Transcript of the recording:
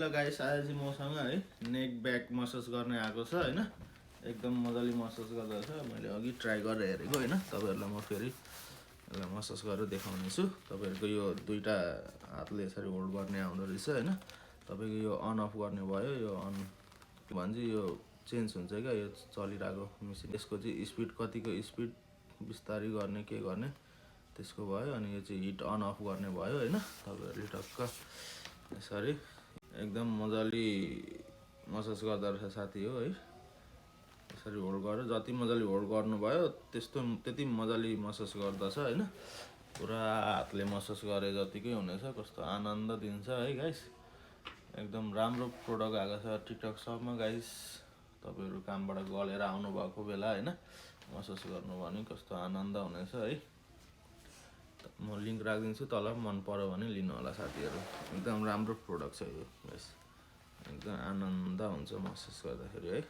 ल गाइस आज चाहिँ मसँग है नेक ब्याक मसाज गर्ने आएको छ हैन एकदम मजाले मसाज गर्दा छ मैले अघि ट्राई गरेर हेरेको हैन तपाईहरुलाई म फेरि यसलाई मसाज गरेर देखाउने छु तपाईहरुको यो दुईटा हातले यसरी होल्ड गर्ने आउँदो रहेछ हैन तपाईको यो अन अफ गर्ने भयो यो अन के भन्छ यो चेन्ज हुन्छ क्या यो चलिरहेको मेसिन यसको चाहिँ स्पिड कतिको स्पिड बिस्तारै गर्ने के गर्ने त्यसको भयो अनि यो चाहिँ हिट अन अफ गर्ने भयो हैन तपाईहरुले टक्क यसरी एकदम मजाले मसाज गर्दा रहेछ साथी हो है यसरी होल्ड गरेर जति मजाले होल्ड गर्नुभयो त्यति मजाले मसाज गर्दछ हैन पुरा हातले मसाज गरे जतिकै हुनेछ कस्तो आनन्द दिन्छ है गाइस एकदम राम्रो प्रोडक्ट आएको छ टिकटक सबमा गाइस तपाईहरु कामबाट गलेर आउनु भएको बेला हैन मसाज गर्नु भने कस्तो आनन्द हुनेछ है म लिंक राखिदिन्छु तल मन पर्यो भने लिनु होला साथीहरु एकदम राम्रो प्रोडक्ट छ यो गाइस एकदम आनन्द हुन्छ मसाज गर्दाखेरि है।